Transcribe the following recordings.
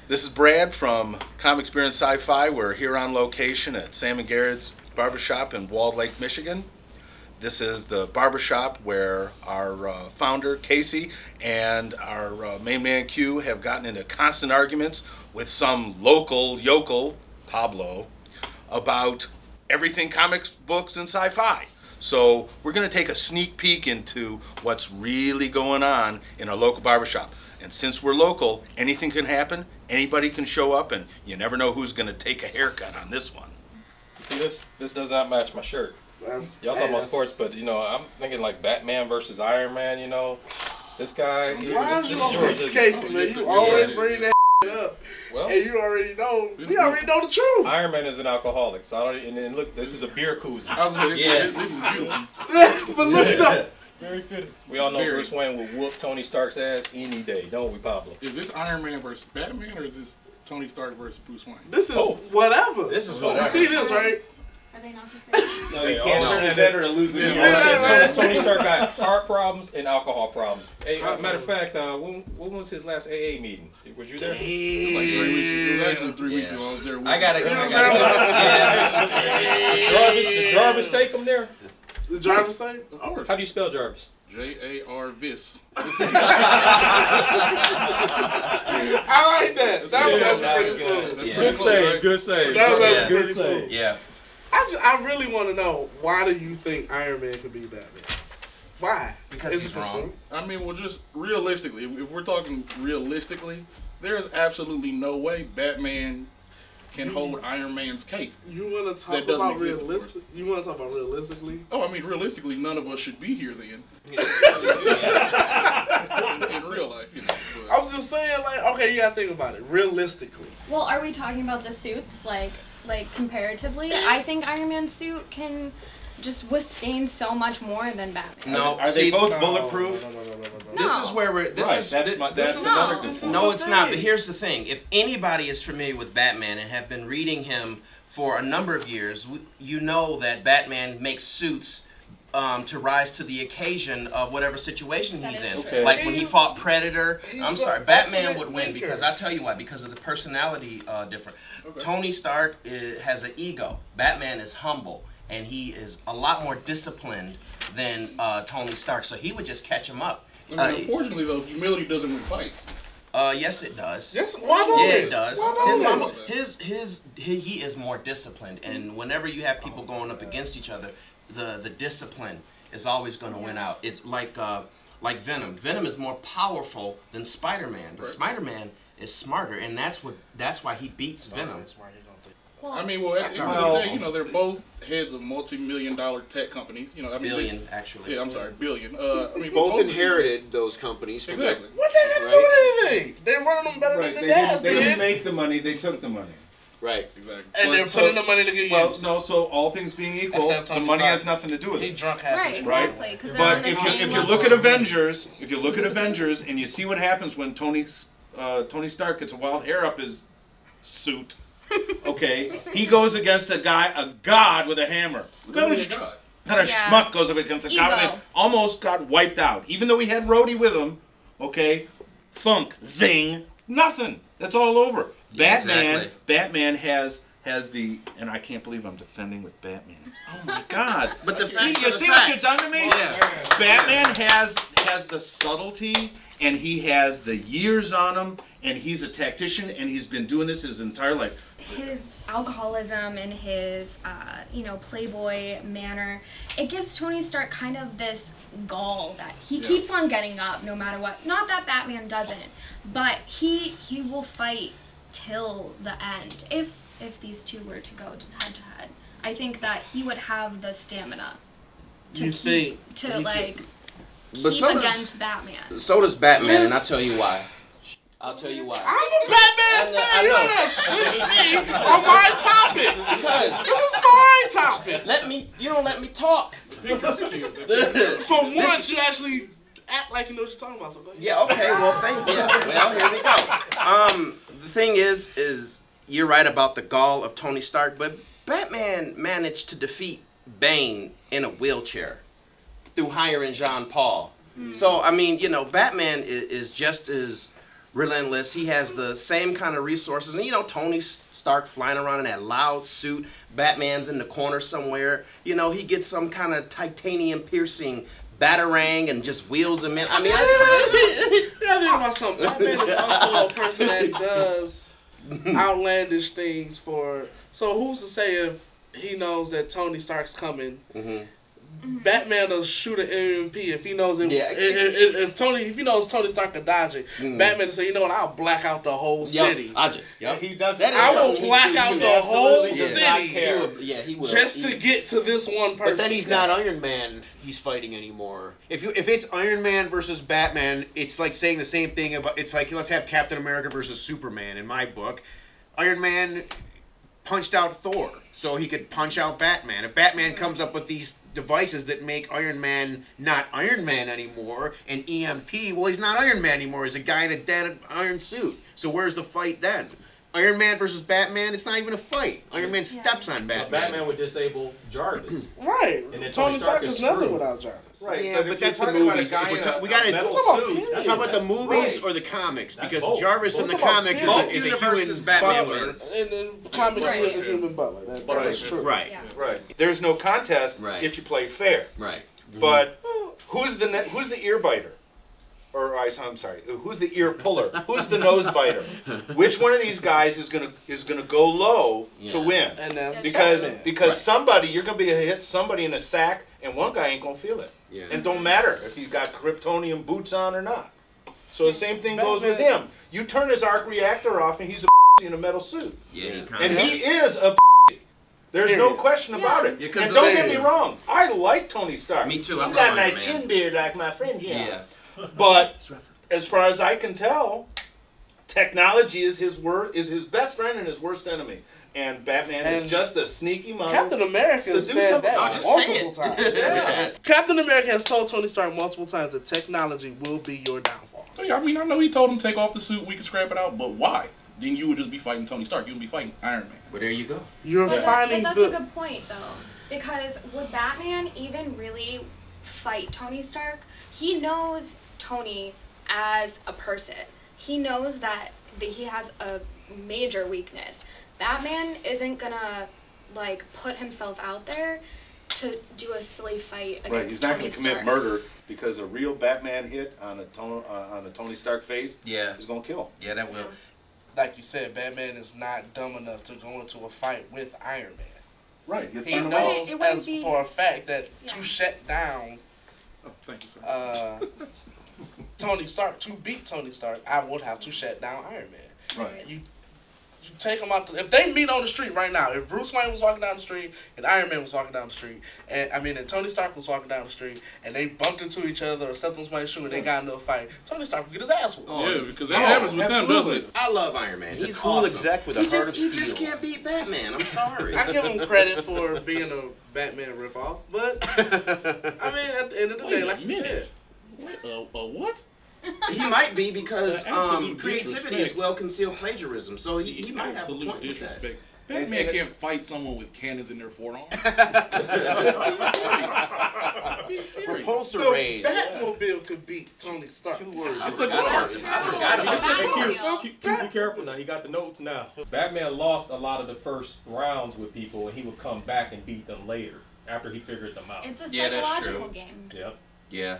This is Brad from Comic Experience Sci-Fi. We're here on location at Sam and Gairyd's Barbershop in Walled Lake, Michigan. This is the barbershop where our founder, Casey, and our main man, Q, have gotten into constant arguments with some local yokel, Pablo, about everything comics, books, and sci-fi. So we're going to take a sneak peek into what's really going on in our local barbershop. And since we're local, anything can happen, anybody can show up, and you never know who's going to take a haircut on this one. See, this does not match my shirt. Y'all talking about sports, but you know, I'm thinking like Batman versus Iron Man. You know, this guy. Why is you always Casey, man? You always bring that up, and you already know. We already know the truth. Iron Man is an alcoholic, so I don't. And then look, this is a beer koozie. I was gonna say, this is beautiful. But look up. Very fitting. We all know Bruce Wayne will whoop Tony Stark's ass any day, don't we, Pablo? Is this Iron Man versus Batman, or is this Tony Stark versus Bruce Wayne? This is whatever. This is whatever. You see this, right? Are they not the same? No, you can't turn his head or lose his Tony Stark got heart problems and alcohol problems. Hey, matter of fact, when was his last AA meeting? Was you there? Like 3 weeks ago. It was actually 3 weeks ago. I was there. I got it. Did Jarvis take him there? The Jarvis thing? Of course. How do you spell Jarvis? J-A-R-V-I-S. I like that. That was actually pretty cool. Good save. Good save. That was actually pretty cool. Yeah. I really want to know, why do you think Iron Man could be Batman? Why? Because he's wrong. I mean, well, just realistically, if we're talking realistically, there is absolutely no way Batman can hold Iron Man's cape. You want to talk about realistic? You want to talk about realistically? Oh, I mean, realistically, none of us should be here then. In real life, you know. But I'm just saying, like, okay, you gotta think about it realistically. Well, are we talking about the suits, like comparatively? I think Iron Man's suit can just withstand so much more than Batman. No, Are they both bulletproof? No. This is where we're. This is another good point. No, it's not. But here's the thing: if anybody is familiar with Batman and have been reading him for a number of years, you know that Batman makes suits to rise to the occasion of whatever situation he's in. Okay. Like when he fought Predator. I'm sorry, Batman would win thinker. because I'll tell you why. Because of the personality difference. Okay. Tony Stark has an ego. Batman is humble. And he is a lot more disciplined than Tony Stark, so he would just catch him up. I mean, unfortunately, though, humility doesn't win fights. Yes, it does. Yes, why don't it does. Why don't He is more disciplined, and whenever you have people going up against each other, the discipline is always going to win out. It's like Venom. Venom is more powerful than Spider-Man, but Spider-Man is smarter, and that's why he beats Venom. Well, I mean, well, at the end of the day, you know, they're both heads of multi-million-dollar tech companies. You know, I mean, billion, actually. Yeah, I'm sorry, billion. I mean, both inherited those companies. Exactly. What they got to do with anything? They're running them better than the dads They did. didn't make the money, they took the money. Right. Exactly. And they're putting the money to get used. No, so all things being equal, the money has nothing to do with it. He drunk half right, exactly. Because But if you look at Avengers, and you see what happens when Tony Stark gets a wild hair up his suit, okay, he goes against a god with a hammer. What kind of schmuck goes up against a god and almost got wiped out? Even though he had Rhodey with him, okay, thunk, zing, nothing. That's all over. Yeah, Batman has the, and I can't believe I'm defending with Batman. Oh my God! But the you see what you've done to me? Yeah. Batman has the subtlety, and he has the years on him, and he's a tactician, and he's been doing this his entire life. his alcoholism and his, playboy manner, it gives Tony Stark kind of this gall that he keeps on getting up no matter what. Not that Batman doesn't, but he will fight till the end. If these two were to go head to head, I think that he would have the stamina to keep against Batman. So does Batman, and I'll tell you why. I'll tell you why. I'm a Batman fan. You don't switch me on my topic. Because this is my topic. You don't let me talk. For once, you actually act like you know what you're talking about. So yeah. Okay. Well, thank you. Well, here we go. The thing is you're right about the gall of Tony Stark, but Batman managed to defeat Bane in a wheelchair through hiring Jean Paul. So I mean, Batman is just as relentless. He has the same kind of resources. And, you know, Tony Stark flying around in that loud suit. Batman's in the corner somewhere. You know, he gets some kind of titanium piercing batarang and just wheels him in. I mean, you gotta think about something. Batman is also a person that does outlandish things for. So who's to say if he knows that Tony Stark's coming? Batman will shoot an EMP if he knows it. Yeah. If he knows Tony Stark can dodge it, Batman will say, you know what? I'll black out the whole city. Yeah, he does. I will black out the whole city. He will. Just to get to this one person. But then he's not Iron Man. He's fighting anymore. If it's Iron Man versus Batman, it's like saying the same thing about. It's like let's have Captain America versus Superman. In my book, Iron Man punched out Thor so he could punch out Batman. If Batman comes up with these devices that make Iron Man not Iron Man anymore, and EMP, well, he's not Iron Man anymore. He's a guy in a dead iron suit. So where's the fight then? Iron Man versus Batman, it's not even a fight. Iron Man steps on Batman. Batman would disable Jarvis. Right. And then Tony Stark is nothing without Jarvis. Right, yeah, but that's the movies. We got to talk about the movies or the comics, because Jarvis in the comics is a human butler. In the comics, he is a human butler. That's true. Right. There's no contest if you play fair. Right. But who's the ear biter? Or I'm sorry, who's the ear puller? Who's the nose biter? Which one of these guys is gonna go low to win? And because somebody, you're gonna be hit somebody in a sack, and one guy ain't gonna feel it. Yeah. And don't matter if he's got kryptonium boots on or not. So the same thing goes with him. You turn his arc reactor off, and he's a in a metal suit. Yeah. And he is a. There's no question about it. And don't get me wrong, I like Tony Stark. Me too. He's got a nice chin beard like my friend here. Yeah. But as far as I can tell, technology is his best friend and his worst enemy. And Batman is just a sneaky mother. Captain America has said that multiple times. Captain America has told Tony Stark multiple times that technology will be your downfall. Oh, yeah, I mean, I know he told him to take off the suit, we can scrap it out, but why? Then you would just be fighting Tony Stark. You would be fighting Iron Man. Well, there you go. But that's a good point, though. Because would Batman even really fight Tony Stark? He knows Tony as a person. He knows that he has a major weakness. Batman isn't gonna put himself out there to do a silly fight against Right, he's not Tony gonna commit Stark. murder because a real Batman hit on a Tony Stark face is gonna kill. Yeah, that will. Like you said, Batman is not dumb enough to go into a fight with Iron Man. Right. He knows for a fact that to shut down Tony Stark, to beat Tony Stark, I would have to shut down Iron Man. Right. You take them out. If they meet on the street right now, if Bruce Wayne was walking down the street and Iron Man was walking down the street, and Tony Stark was walking down the street, and they bumped into each other or stepped on somebody's shoe and they got into a fight, Tony Stark would get his ass whooped. Yeah, because that happens with them, doesn't it? I love Iron Man. He's a cool exec with a heart of steel. He just can't beat Batman. I'm sorry. I give him credit for being a Batman ripoff, but I mean, at the end of the day, like you said, what? He might be because creativity is well-concealed plagiarism, so he might have a point disrespect. With that. Batman can't fight someone with cannons in their forearm. Be serious. Repulsor rays. Batmobile could beat Tony Stark. 2 words. I forgot about that. Be careful now. He got the notes now. Batman lost a lot of the first rounds with people, and he would come back and beat them later after he figured them out. It's a psychological game. Yep. Yeah.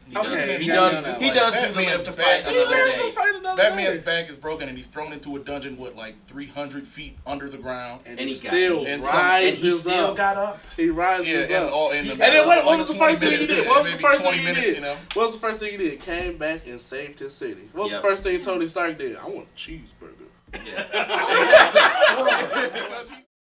He Okay, does do live to fight another day. Batman's back is broken and he's thrown into a dungeon, 300 feet under the ground. And he still rises up. He rises up. And then what was the first thing he did? What was the first thing he did? You know? What was the first thing he did? Came back and saved his city. What was the first thing Tony Stark did? I want a cheeseburger. Yeah.